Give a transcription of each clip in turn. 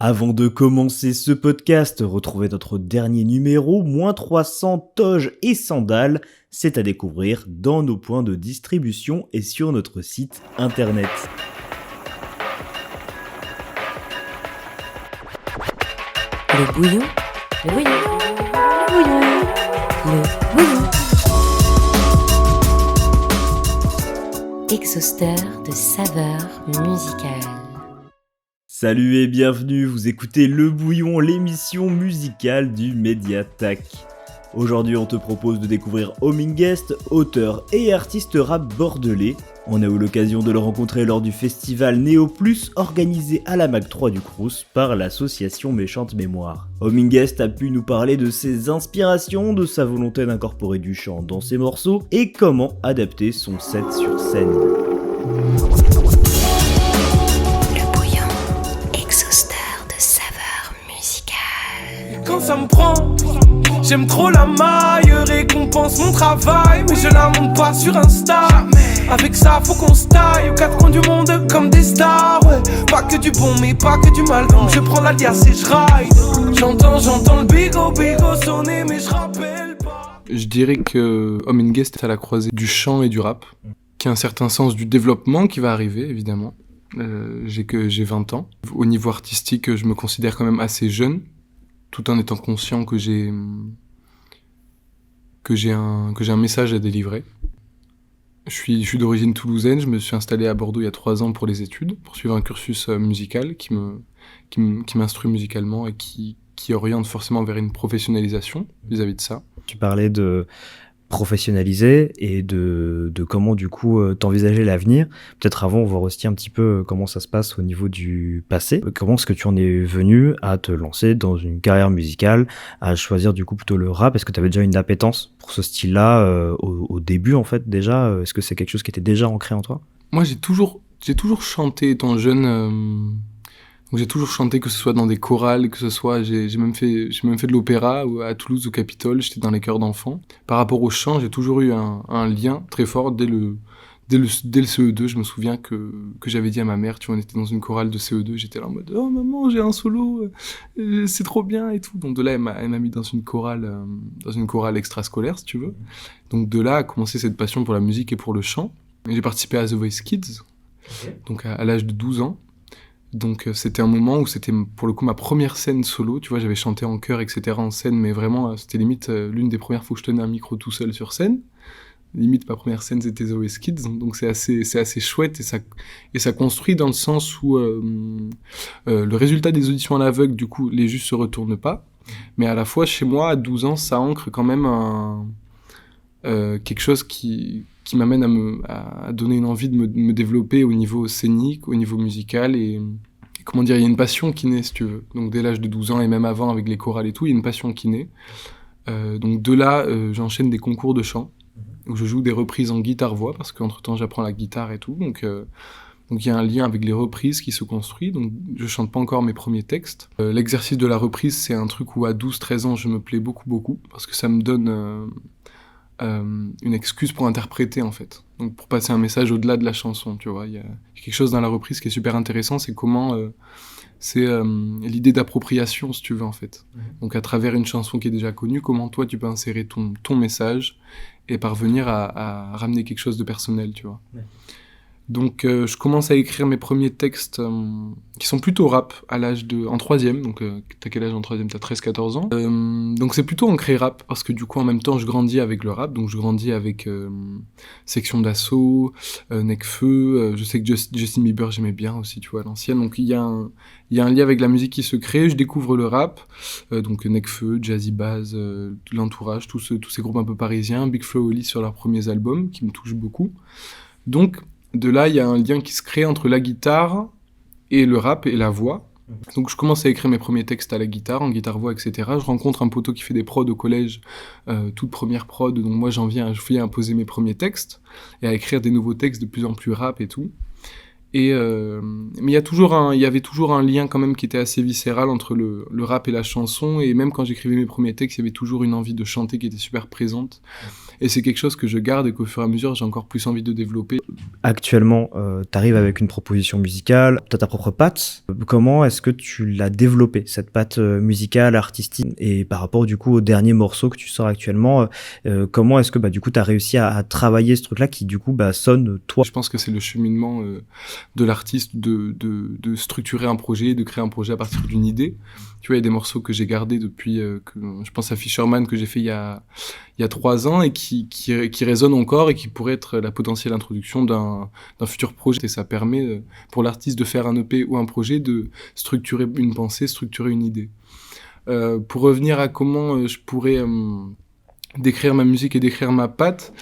Avant de commencer ce podcast, retrouvez notre dernier numéro, moins 300 toges et sandales, c'est à découvrir dans nos points de distribution et sur notre site internet. Le bouillon, le bouillon, le bouillon, le bouillon. Exhausteur de saveurs musicales. Salut et bienvenue, vous écoutez Le Bouillon, l'émission musicale du Mediatac. Aujourd'hui, on te propose de découvrir Homing Guest, auteur et artiste rap bordelais. On a eu l'occasion de le rencontrer lors du festival Néo Plus organisé à la Mac 3 du Crous par l'association Méchante Mémoire. Homing Guest a pu nous parler de ses inspirations, de sa volonté d'incorporer du chant dans ses morceaux et comment adapter son set sur scène. Le bouillon, exhausteur de saveurs musicales. Quand ça me prend, j'aime trop la maille, récompense mon travail, mais je la monte pas sur Insta. Avec ça, faut qu'on se taille aux quatre coins du monde comme des stars. Ouais, pas que du bon, mais pas que du mal. Donc je prends l'alias et je ride. J'entends le bigo sonner, mais je rappelle pas. Je dirais que Homing Guest est à la croisée du chant et du rap, qui a un certain sens du développement qui va arriver, évidemment. J'ai 20 ans. Au niveau artistique, je me considère quand même assez jeune, tout en étant conscient que j'ai un message à délivrer. Je suis d'origine toulousaine, je me suis installé à Bordeaux il y a 3 ans pour les études, pour suivre un cursus musical qui m'instruit musicalement et qui oriente forcément vers une professionnalisation vis-à-vis de ça. Tu parlais de professionnaliser et de comment du coup t'envisager l'avenir. Peut-être avant, voir aussi un petit peu comment ça se passe au niveau du passé. Comment est-ce que tu en es venu à te lancer dans une carrière musicale, à choisir du coup plutôt le rap? Est-ce que tu avais déjà une appétence pour ce style-là au début en fait déjà? Est-ce que c'est quelque chose qui était déjà ancré en toi? Moi j'ai toujours chanté étant jeune. Donc j'ai toujours chanté, que ce soit dans des chorales, que ce soit j'ai même fait de l'opéra à Toulouse au Capitole, j'étais dans les chœurs d'enfants. Par rapport au chant, j'ai toujours eu un lien très fort dès le CE2. Je me souviens que j'avais dit à ma mère, tu vois, on était dans une chorale de CE2, j'étais là en mode oh maman, j'ai un solo, c'est trop bien et tout. Donc de là elle m'a mis dans une chorale extrascolaire si tu veux. Donc de là a commencé cette passion pour la musique et pour le chant. Et j'ai participé à The Voice Kids, donc à l'âge de 12 ans. Donc c'était un moment où c'était pour le coup ma première scène solo, tu vois, j'avais chanté en chœur, etc. en scène, mais vraiment c'était limite l'une des premières fois où je tenais un micro tout seul sur scène. Limite ma première scène c'était The Voice Kids, donc c'est assez chouette et ça construit dans le sens où le résultat des auditions à l'aveugle, du coup les juges se retournent pas, mais à la fois chez moi à 12 ans ça ancre quand même quelque chose qui m'amène à donner une envie de me développer au niveau scénique, au niveau musical et comment dire, il y a une passion qui naît si tu veux. Donc dès l'âge de 12 ans et même avant avec les chorales et tout, il y a une passion qui naît. Donc de là, j'enchaîne des concours de chant où je joue des reprises en guitare-voix parce qu'entre-temps j'apprends la guitare et tout. Donc il y a un lien avec les reprises qui se construit. Donc je chante pas encore mes premiers textes. L'exercice de la reprise, c'est un truc où à 12-13 ans, je me plais beaucoup parce que ça me donne une excuse pour interpréter en fait, donc pour passer un message au-delà de la chanson, tu vois. Il y a quelque chose dans la reprise qui est super intéressant, c'est comment c'est l'idée d'appropriation si tu veux en fait. Donc à travers une chanson qui est déjà connue, comment toi tu peux insérer ton message et parvenir à ramener quelque chose de personnel, tu vois. Donc je commence à écrire mes premiers textes qui sont plutôt rap en troisième, donc t'as quel âge en troisième? T'as 13-14 ans. Donc c'est plutôt ancré rap, parce que du coup en même temps je grandis avec le rap, donc je grandis avec Section d'Assaut, Nekfeu, je sais que Justin Bieber j'aimais bien aussi, tu vois, à l'ancienne, donc il y a un lien avec la musique qui se crée, je découvre le rap, donc Nekfeu, Jazzy Bass, l'entourage, tous ces groupes un peu parisiens, Big Flo et Oli sur leurs premiers albums, qui me touchent beaucoup. Donc de là, il y a un lien qui se crée entre la guitare et le rap et la voix. Donc je commence à écrire mes premiers textes à la guitare, en guitare-voix, etc. Je rencontre un poteau qui fait des prods au collège, toute première prod, donc moi je viens à poser mes premiers textes et à écrire des nouveaux textes de plus en plus rap et tout. Mais il y avait toujours un lien quand même qui était assez viscéral entre le rap et la chanson, et même quand j'écrivais mes premiers textes, il y avait toujours une envie de chanter qui était super présente. Et c'est quelque chose que je garde et qu'au fur et à mesure, j'ai encore plus envie de développer. Actuellement, tu arrives avec une proposition musicale, tu as ta propre patte. Comment est-ce que tu l'as développée, cette patte musicale, artistique? Et par rapport du coup au dernier morceau que tu sors actuellement, comment est-ce que du coup tu as réussi à travailler ce truc-là qui du coup sonne toi? Je pense que c'est le cheminement de l'artiste de structurer un projet, de créer un projet à partir d'une idée. Tu vois, il y a des morceaux que j'ai gardés depuis, je pense à Fisherman que j'ai fait il y a 3 ans et qui résonnent encore et qui pourrait être la potentielle introduction d'un futur projet. Et ça permet pour l'artiste de faire un EP ou un projet de structurer une pensée, structurer une idée. Pour revenir à comment je pourrais d'écrire ma musique et d'écrire ma patte.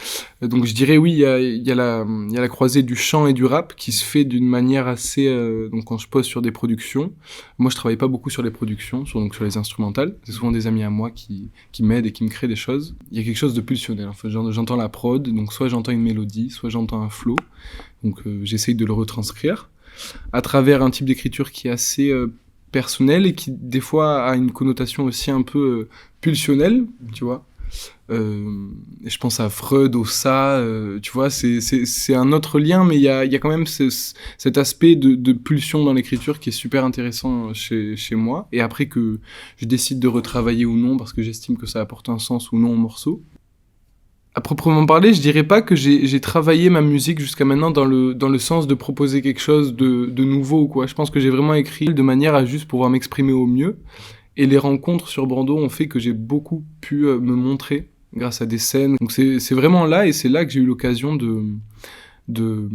Donc je dirais oui, il y a la croisée du chant et du rap qui se fait d'une manière assez... donc quand je pose sur des productions, moi je travaille pas beaucoup sur les productions, sur les instrumentales. C'est souvent des amis à moi qui m'aident et qui me créent des choses. Il y a quelque chose de pulsionnel. Enfin, j'entends la prod, donc soit j'entends une mélodie, soit j'entends un flow. Donc j'essaye de le retranscrire à travers un type d'écriture qui est assez personnel et qui des fois a une connotation aussi un peu pulsionnelle, tu vois. Je pense à Freud, au ça, tu vois, c'est un autre lien, mais il y a quand même cet aspect de pulsion dans l'écriture qui est super intéressant chez moi. Et après que je décide de retravailler ou non, parce que j'estime que ça apporte un sens ou non au morceau. À proprement parler, je dirais pas que j'ai travaillé ma musique jusqu'à maintenant dans le sens de proposer quelque chose de nouveau, quoi. Je pense que j'ai vraiment écrit de manière à juste pouvoir m'exprimer au mieux. Et les rencontres sur Bordeaux ont fait que j'ai beaucoup pu me montrer grâce à des scènes. Donc c'est vraiment là, et c'est là que j'ai eu l'occasion de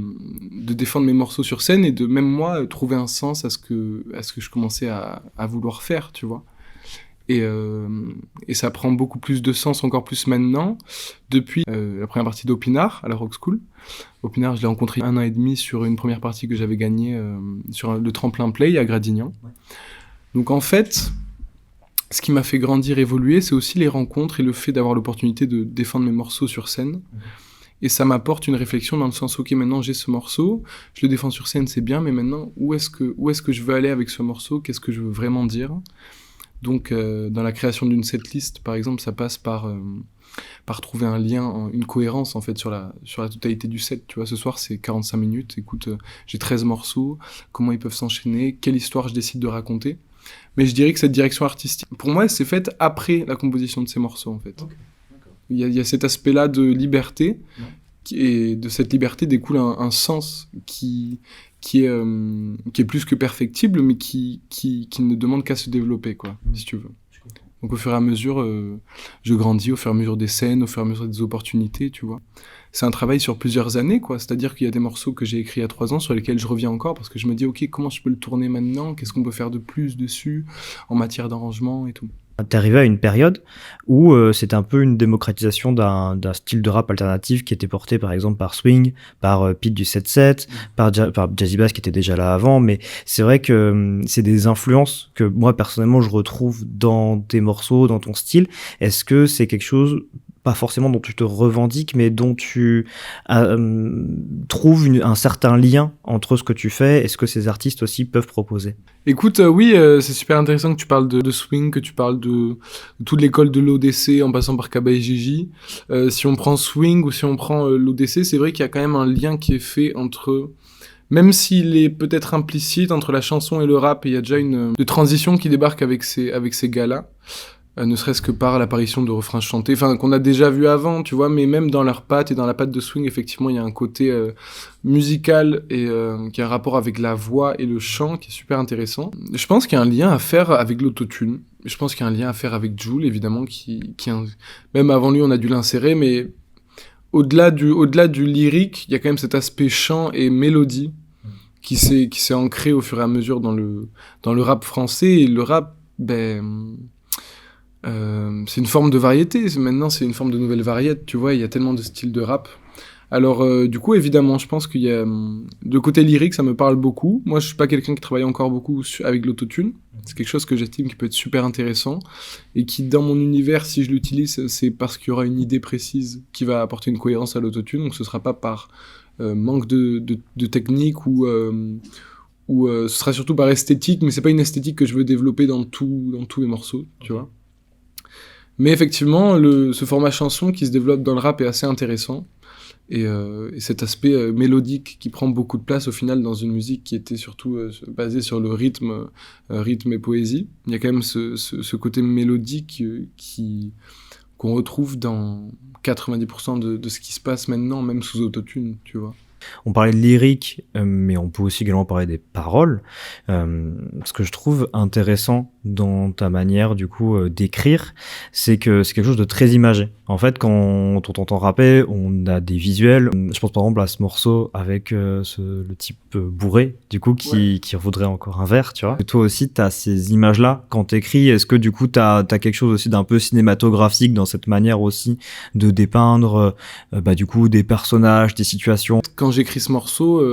défendre mes morceaux sur scène et de même moi trouver un sens à ce que je commençais à vouloir faire, tu vois. Et ça prend beaucoup plus de sens, encore plus maintenant, depuis la première partie d'Opinard à la Rock School. Opinard, je l'ai rencontré 1 an et demi sur une première partie que j'avais gagnée sur le tremplin Play à Gradignan. Ouais. Donc en fait, ce qui m'a fait grandir, évoluer, c'est aussi les rencontres et le fait d'avoir l'opportunité de défendre mes morceaux sur scène. Et ça m'apporte une réflexion dans le sens, ok, maintenant j'ai ce morceau, je le défends sur scène, c'est bien, mais maintenant, où est-ce que je veux aller avec ce morceau? Qu'est-ce que je veux vraiment dire? Donc, dans la création d'une setlist, par exemple, ça passe par trouver un lien, une cohérence, en fait, sur la totalité du set. Tu vois, ce soir, c'est 45 minutes. Écoute, j'ai 13 morceaux. Comment ils peuvent s'enchaîner? Quelle histoire je décide de raconter? Mais je dirais que cette direction artistique, pour moi, elle s'est faite après la composition de ces morceaux, en fait. Okay. Il y a cet aspect-là de liberté, et de cette liberté découle un sens qui est plus que perfectible, mais qui ne demande qu'à se développer, quoi, si tu veux. Donc au fur et à mesure, je grandis, au fur et à mesure des scènes, au fur et à mesure des opportunités, tu vois. C'est un travail sur plusieurs années, quoi. C'est-à-dire qu'il y a des morceaux que j'ai écrits il y a 3 ans sur lesquels je reviens encore parce que je me dis, ok, comment je peux le tourner maintenant? Qu'est-ce qu'on peut faire de plus dessus en matière d'arrangement et tout. T'es arrivé à une période où c'était un peu une démocratisation d'un style de rap alternatif qui était porté par exemple par Swing, par Pete du 7-7, par Jazzy Bass qui était déjà là avant, mais c'est vrai que c'est des influences que moi personnellement je retrouve dans tes morceaux, dans ton style. Est-ce que c'est quelque chose, pas forcément dont tu te revendiques, mais dont tu trouves un certain lien entre ce que tu fais et ce que ces artistes aussi peuvent proposer? Écoute, oui, c'est super intéressant que tu parles de Swing, que tu parles de toute l'école de l'ODC en passant par Kaba et Gigi. Si on prend Swing ou si on prend l'ODC, c'est vrai qu'il y a quand même un lien qui est fait entre... Même s'il est peut-être implicite entre la chanson et le rap, et il y a déjà une transition qui débarque avec ces gars-là. Ne serait-ce que par l'apparition de refrains chantés, enfin qu'on a déjà vu avant, tu vois, mais même dans leur patte et dans la patte de Swing, effectivement, il y a un côté musical et qui a un rapport avec la voix et le chant qui est super intéressant. Je pense qu'il y a un lien à faire avec l'autotune. Je pense qu'il y a un lien à faire avec Jul, évidemment, même avant lui, on a dû l'insérer, mais au-delà du lyrique, il y a quand même cet aspect chant et mélodie qui s'est ancré au fur et à mesure dans le rap français. Et le rap, c'est une forme de variété, maintenant c'est une forme de nouvelle variété, tu vois, il y a tellement de styles de rap. Alors du coup, évidemment, je pense qu'il y a... De côté lyrique, ça me parle beaucoup. Moi, je suis pas quelqu'un qui travaille encore beaucoup avec l'autotune. C'est quelque chose que j'estime qui peut être super intéressant et qui, dans mon univers, si je l'utilise, c'est parce qu'il y aura une idée précise qui va apporter une cohérence à l'autotune, donc ce sera pas par manque de technique ou ce sera surtout par esthétique, mais c'est pas une esthétique que je veux développer dans tous les morceaux, tu vois. Mais effectivement, ce format chanson qui se développe dans le rap est assez intéressant. Et cet aspect mélodique qui prend beaucoup de place au final dans une musique qui était surtout basée sur le rythme et poésie. Il y a quand même ce côté mélodique qu'on retrouve dans 90% de ce qui se passe maintenant, même sous autotune, tu vois. On parlait de lyrique, mais on peut aussi également parler des paroles. Ce que je trouve intéressant dans ta manière du coup d'écrire, c'est que c'est quelque chose de très imagé. En fait, quand on t'entend rapper, on a des visuels. Je pense par exemple à ce morceau avec le type bourré, du coup, qui voudrait encore un verre, tu vois. Et toi aussi, t'as ces images-là quand t'écris. Est-ce que du coup, t'as quelque chose aussi d'un peu cinématographique dans cette manière aussi de dépeindre, du coup, des personnages, des situations? Quand j'écris ce morceau,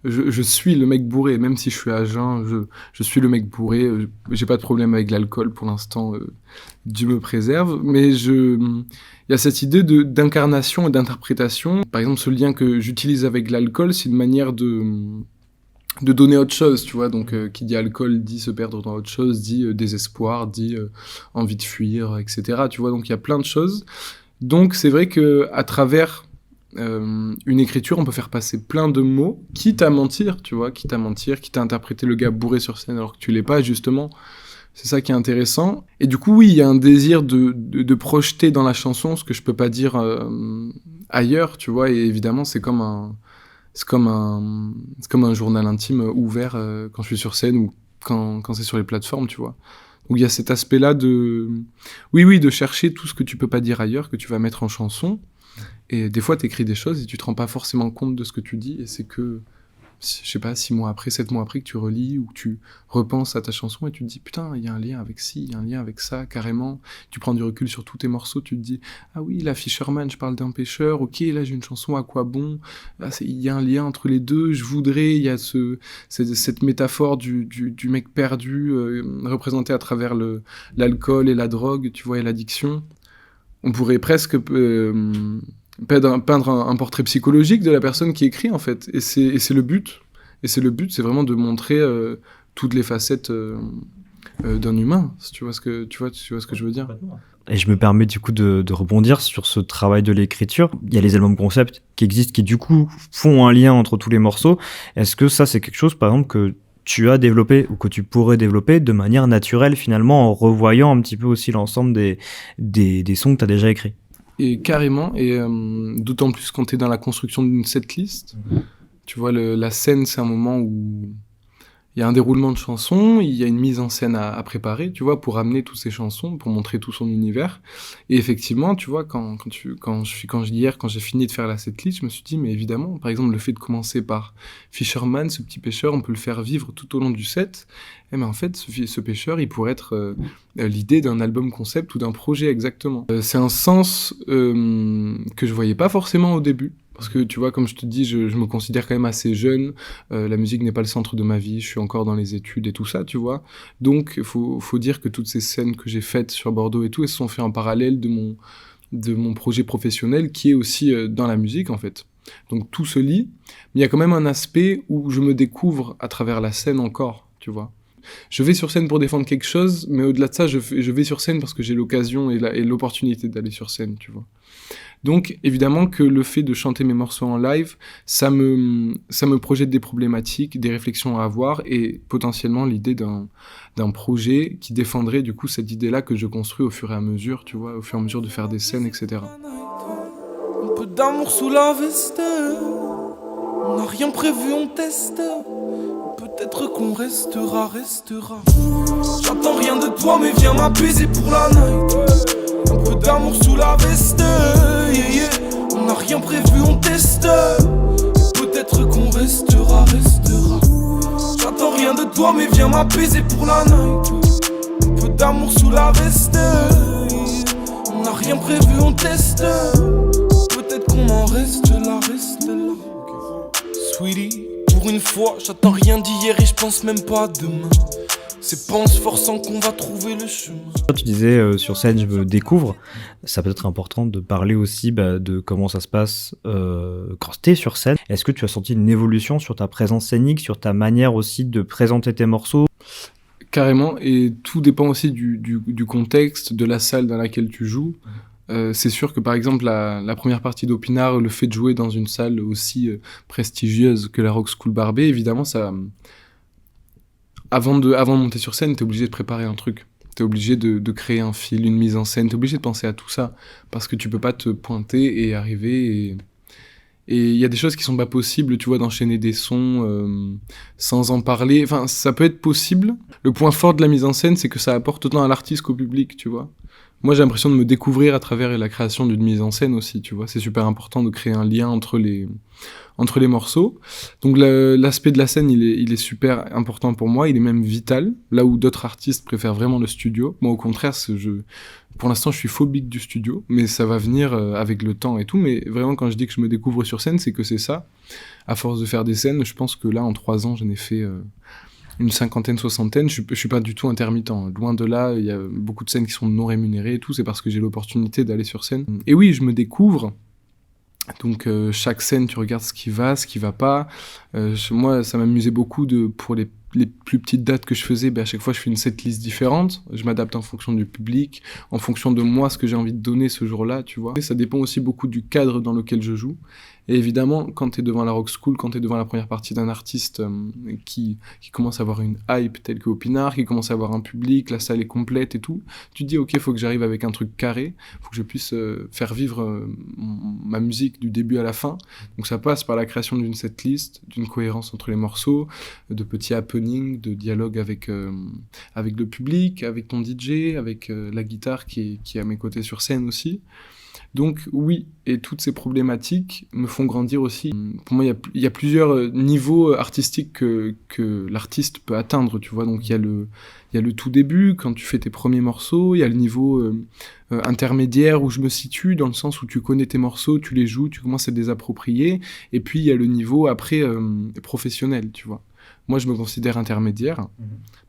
je suis le mec bourré, même si je suis à jeun, je suis le mec bourré. J'ai pas de problème avec l'alcool pour l'instant, Dieu me préserve. Mais il y a cette idée d'incarnation et d'interprétation. Par exemple, ce lien que j'utilise avec l'alcool, c'est une manière de donner autre chose, tu vois. Donc, qui dit alcool dit se perdre dans autre chose, dit désespoir, dit envie de fuir, etc. Tu vois, donc il y a plein de choses. Donc, c'est vrai que à travers une écriture, on peut faire passer plein de mots, quitte à mentir, tu vois, quitte à interpréter le gars bourré sur scène alors que tu l'es pas, justement. C'est ça qui est intéressant. Et du coup, oui, il y a un désir de projeter dans la chanson ce que je peux pas dire ailleurs, tu vois. Et évidemment, c'est comme un journal intime ouvert quand je suis sur scène ou quand c'est sur les plateformes, tu vois. Donc il y a cet aspect-là de chercher tout ce que tu peux pas dire ailleurs, que tu vas mettre en chanson. Et des fois, t'écris des choses et tu te rends pas forcément compte de ce que tu dis, et c'est que, je sais pas, 6 mois après, 7 mois après, que tu relis ou que tu repenses à ta chanson et tu te dis, putain, il y a un lien avec ci, il y a un lien avec ça, carrément. Tu prends du recul sur tous tes morceaux, tu te dis, ah oui, là, Fisherman, je parle d'un pêcheur, ok, là, j'ai une chanson, à quoi bon? Il y a un lien entre les deux, il y a cette métaphore du mec perdu, représenté à travers l'alcool et la drogue, tu vois, et l'addiction. On pourrait presque peindre un portrait psychologique de la personne qui écrit, en fait. Et c'est le but. C'est vraiment de montrer toutes les facettes d'un humain, si tu vois ce que je veux dire. Et je me permets du coup de rebondir sur ce travail de l'écriture. Il y a les albums concept qui existent, qui du coup font un lien entre tous les morceaux. Est-ce que ça, c'est quelque chose, par exemple, que tu as développé ou que tu pourrais développer de manière naturelle, finalement, en revoyant un petit peu aussi l'ensemble des sons que tu as déjà écrits? Et carrément, et d'autant plus quand t'es dans la construction d'une setlist. Tu vois, la scène, c'est un moment où il y a un déroulement de chansons, il y a une mise en scène à préparer, tu vois, pour amener toutes ces chansons, pour montrer tout son univers. Et effectivement, tu vois, quand j'ai fini de faire la setlist, je me suis dit, mais évidemment, par exemple, le fait de commencer par Fisherman, ce petit pêcheur, on peut le faire vivre tout au long du set. Et ben en fait, ce pêcheur, il pourrait être l'idée d'un album concept ou d'un projet exactement. C'est un sens que je voyais pas forcément au début. Parce que, tu vois, comme je te dis, je me considère quand même assez jeune. La musique n'est pas le centre de ma vie. Je suis encore dans les études et tout ça, tu vois. Donc, faut dire que toutes ces scènes que j'ai faites sur Bordeaux et tout, elles se sont faites en parallèle de mon projet professionnel qui est aussi dans la musique, en fait. Donc, tout se lie. Mais il y a quand même un aspect où je me découvre à travers la scène encore, tu vois. Je vais sur scène pour défendre quelque chose, mais au-delà de ça, je vais sur scène parce que j'ai l'occasion et l'opportunité d'aller sur scène, tu vois. Donc, évidemment que le fait de chanter mes morceaux en live, ça me projette des problématiques, des réflexions à avoir et potentiellement l'idée d'un projet qui défendrait du coup cette idée-là que je construis au fur et à mesure, tu vois, au fur et à mesure de faire des scènes, etc. Un peu d'amour sous la veste, on n'a rien prévu, on teste. Peut-être qu'on restera. J'attends rien de toi, mais viens m'apaiser pour la night. Un peu d'amour sous la veste, on n'a rien prévu, on teste. Peut-être qu'on restera. J'attends rien de toi, mais viens m'apaiser pour la night. Un peu d'amour sous la veste, on n'a rien prévu, on teste. Peut-être qu'on en reste là. Sweetie, pour une fois, j'attends rien d'hier et je pense même pas à demain. C'est pas en se forçant qu'on va trouver le chemin. Tu disais sur scène, je me découvre. Ça peut être important de parler aussi de comment ça se passe quand t'es sur scène. Est-ce que tu as senti une évolution sur ta présence scénique, sur ta manière aussi de présenter tes morceaux ? Carrément, et tout dépend aussi du contexte, de la salle dans laquelle tu joues. C'est sûr que par exemple la première partie d'Opinard, le fait de jouer dans une salle aussi prestigieuse que la Rock School Barbet, évidemment ça... Avant de monter sur scène, t'es obligé de préparer un truc. T'es obligé de créer un fil, une mise en scène, t'es obligé de penser à tout ça. Parce que tu peux pas te pointer et arriver et il y a des choses qui sont pas possibles, tu vois, d'enchaîner des sons sans en parler. Enfin, ça peut être possible. Le point fort de la mise en scène, c'est que ça apporte autant à l'artiste qu'au public, tu vois. Moi, j'ai l'impression de me découvrir à travers la création d'une mise en scène aussi, tu vois. C'est super important de créer un lien entre les morceaux. Donc l'aspect de la scène, il est super important pour moi, il est même vital, là où d'autres artistes préfèrent vraiment le studio. Moi, au contraire, pour l'instant, je suis phobique du studio, mais ça va venir avec le temps et tout. Mais vraiment, quand je dis que je me découvre sur scène, c'est que c'est ça. À force de faire des scènes, je pense que là, en 3 ans, j'en ai fait... une 50aine, 60aine, je suis pas du tout intermittent. Loin de là, il y a beaucoup de scènes qui sont non rémunérées et tout, c'est parce que j'ai l'opportunité d'aller sur scène. Et oui, je me découvre. Donc chaque scène, tu regardes ce qui va pas. Moi, ça m'amusait beaucoup pour les plus petites dates que je faisais, à chaque fois je fais une setlist différente, je m'adapte en fonction du public, en fonction de moi, ce que j'ai envie de donner ce jour-là, tu vois. Et ça dépend aussi beaucoup du cadre dans lequel je joue. Et évidemment, quand t'es devant la Rock School, quand t'es devant la première partie d'un artiste qui commence à avoir une hype telle que Opinard, qui commence à avoir un public, la salle est complète et tout, tu te dis ok, faut que j'arrive avec un truc carré, faut que je puisse faire vivre ma musique du début à la fin. Donc ça passe par la création d'une setlist, d'une cohérence entre les morceaux, de petits happenings, de dialogue avec le public, avec ton DJ, avec la guitare qui est à mes côtés sur scène aussi. Donc oui, et toutes ces problématiques me font grandir aussi. Pour moi, il y a plusieurs niveaux artistiques que l'artiste peut atteindre, tu vois. Donc il y a le tout début, quand tu fais tes premiers morceaux, il y a le niveau intermédiaire où je me situe, dans le sens où tu connais tes morceaux, tu les joues, tu commences à les approprier, et puis il y a le niveau après professionnel, tu vois. Moi, je me considère intermédiaire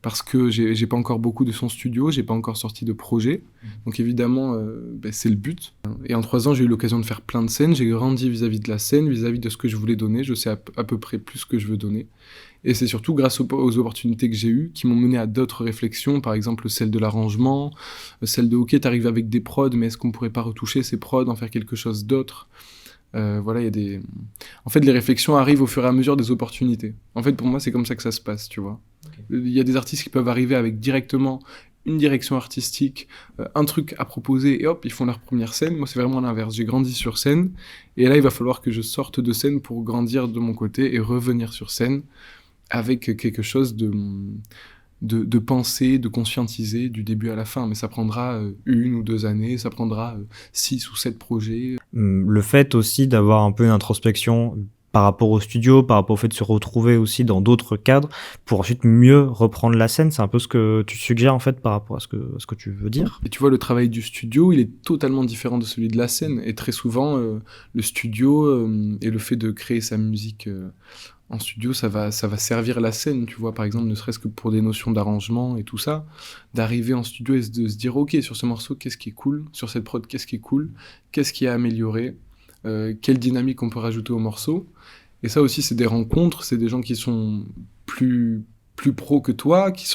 parce que j'ai pas encore beaucoup de sons studio, j'ai pas encore sorti de projet. Donc évidemment, c'est le but. Et en 3 ans, j'ai eu l'occasion de faire plein de scènes. J'ai grandi vis-à-vis de la scène, vis-à-vis de ce que je voulais donner. Je sais à peu près plus ce que je veux donner. Et c'est surtout grâce aux opportunités que j'ai eues qui m'ont mené à d'autres réflexions, par exemple celle de l'arrangement, celle de ok, t'arrives avec des prods, mais est-ce qu'on pourrait pas retoucher ces prods, en faire quelque chose d'autre ? Voilà, en fait, les réflexions arrivent au fur et à mesure des opportunités. En fait, pour moi, c'est comme ça que ça se passe, tu vois. Okay. Il y a des artistes qui peuvent arriver avec directement une direction artistique, un truc à proposer, et hop, ils font leur première scène. Moi, c'est vraiment l'inverse. J'ai grandi sur scène, et là, il va falloir que je sorte de scène pour grandir de mon côté et revenir sur scène avec quelque chose de penser, de conscientiser du début à la fin. Mais ça prendra 1 ou 2 années, ça prendra 6 ou 7 projets. Le fait aussi d'avoir un peu une introspection par rapport au studio, par rapport au fait de se retrouver aussi dans d'autres cadres, pour ensuite mieux reprendre la scène, c'est un peu ce que tu suggères en fait par rapport à ce que tu veux dire. Et tu vois, le travail du studio, il est totalement différent de celui de la scène. Et très souvent, le studio et le fait de créer sa musique... en studio, ça va servir la scène, tu vois, par exemple, ne serait-ce que pour des notions d'arrangement et tout ça, d'arriver en studio et de se dire, ok, sur ce morceau, qu'est-ce qui est cool, sur cette prod, qu'est-ce qui est cool, qu'est-ce qui est à améliorer, quelle dynamique on peut rajouter au morceau. Et ça aussi, c'est des rencontres, c'est des gens qui sont plus pros que toi, qui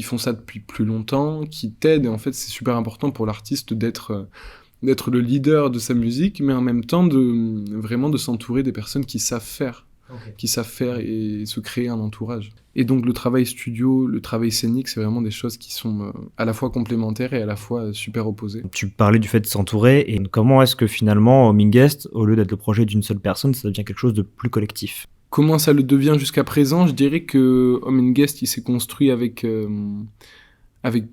font ça depuis plus longtemps, qui t'aident, et en fait, c'est super important pour l'artiste d'être le leader de sa musique, mais en même temps, vraiment de s'entourer des personnes qui savent faire. Okay. Qui savent faire et se créer un entourage. Et donc le travail studio, le travail scénique, c'est vraiment des choses qui sont à la fois complémentaires et à la fois super opposées. Tu parlais du fait de s'entourer, et comment est-ce que finalement Homing Guest, au lieu d'être le projet d'une seule personne, ça devient quelque chose de plus collectif ? Comment ça le devient jusqu'à présent ? Je dirais que Homing Guest, il s'est construit avec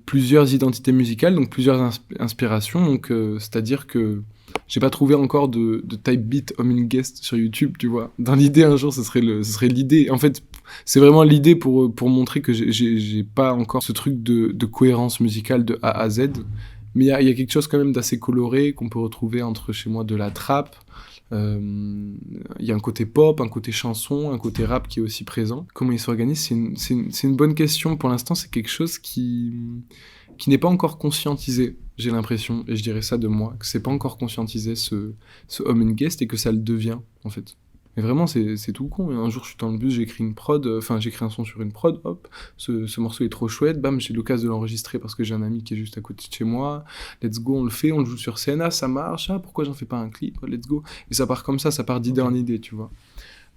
plusieurs identités musicales, donc plusieurs inspirations, donc c'est-à-dire que j'ai pas trouvé encore de type beat Homing Guest sur YouTube, tu vois. Dans l'idée, un jour, ce serait l'idée. En fait, c'est vraiment l'idée pour montrer que j'ai pas encore ce truc de cohérence musicale de A à Z. Mais il y a quelque chose quand même d'assez coloré qu'on peut retrouver entre, chez moi, de la trap, Il y a un côté pop, un côté chanson, un côté rap qui est aussi présent. Comment il s'organise, c'est une bonne question. Pour l'instant, c'est quelque chose qui n'est pas encore conscientisé, j'ai l'impression, et je dirais ça de moi, que c'est pas encore conscientisé ce home and guest et que ça le devient, en fait. Mais vraiment, c'est tout con. Un jour, je suis dans le bus, j'écris un son sur une prod, hop, ce morceau est trop chouette, bam, j'ai l'occasion de l'enregistrer parce que j'ai un ami qui est juste à côté de chez moi, let's go, on le fait, on le joue sur scène, ah, ça marche, ah, pourquoi j'en fais pas un clip, let's go. Et ça part comme ça part d'idée en idée, tu vois.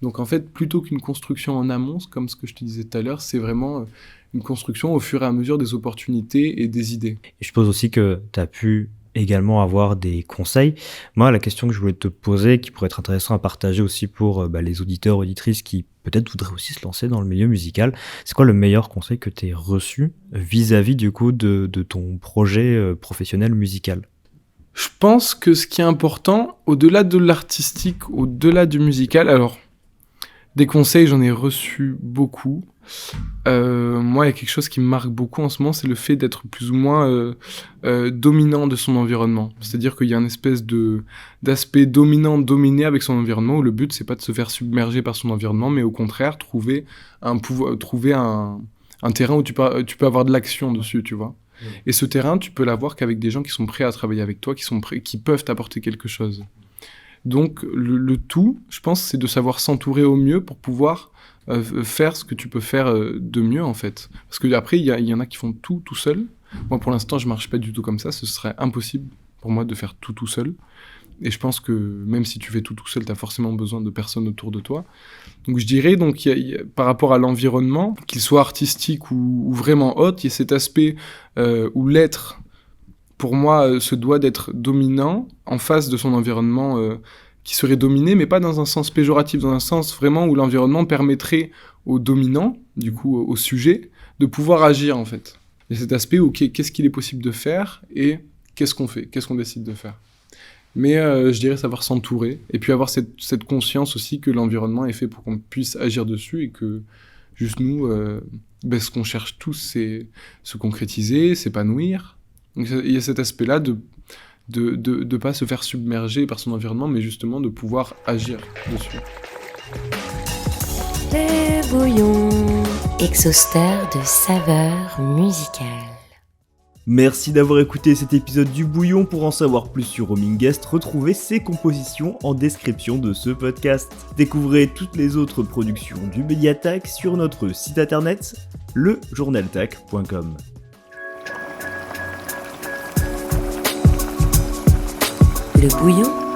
Donc en fait, plutôt qu'une construction en amont, comme ce que je te disais tout à l'heure, c'est vraiment une construction au fur et à mesure des opportunités et des idées. Et je suppose aussi que tu as pu également avoir des conseils. Moi, la question que je voulais te poser, qui pourrait être intéressant à partager aussi pour les auditeurs, auditrices qui peut-être voudraient aussi se lancer dans le milieu musical, c'est quoi le meilleur conseil que tu aies reçu vis-à-vis du coup de ton projet professionnel musical ? Je pense que ce qui est important, au-delà de l'artistique, au-delà du musical, alors des conseils, j'en ai reçu beaucoup. Moi, il y a quelque chose qui me marque beaucoup en ce moment, c'est le fait d'être plus ou moins dominant de son environnement. C'est-à-dire qu'il y a une espèce d'aspect dominé avec son environnement, où le but, c'est pas de se faire submerger par son environnement, mais au contraire, trouver un terrain où tu peux avoir de l'action dessus, tu vois. Et ce terrain, tu peux l'avoir qu'avec des gens qui sont prêts à travailler avec toi, qui peuvent t'apporter quelque chose. Donc, le tout, je pense, c'est de savoir s'entourer au mieux pour pouvoir faire ce que tu peux faire de mieux, en fait. Parce qu'après, il y en a qui font tout seul. Moi, pour l'instant, je marche pas du tout comme ça. Ce serait impossible pour moi de faire tout seul. Et je pense que même si tu fais tout seul, tu as forcément besoin de personnes autour de toi. Donc, je dirais, par rapport à l'environnement, qu'il soit artistique ou vraiment hot, il y a cet aspect où l'être, pour moi, se doit d'être dominant en face de son environnement qui serait dominé, mais pas dans un sens péjoratif, dans un sens vraiment où l'environnement permettrait au dominant, du coup au sujet, de pouvoir agir, en fait. Il y a cet aspect où qu'est-ce qu'il est possible de faire et qu'est-ce qu'on fait, qu'est-ce qu'on décide de faire. Mais je dirais savoir s'entourer et puis avoir cette conscience aussi que l'environnement est fait pour qu'on puisse agir dessus et que juste nous, ce qu'on cherche tous, c'est se concrétiser, s'épanouir. Donc, il y a cet aspect-là de pas se faire submerger par son environnement, mais justement de pouvoir agir dessus. Le bouillon, exhausteur de saveurs musicales. Merci d'avoir écouté cet épisode du Bouillon. Pour en savoir plus sur Home and Guest, retrouvez ses compositions en description de ce podcast. Découvrez toutes les autres productions du Mediatac sur notre site internet, lejournaltac.com. Le bouillon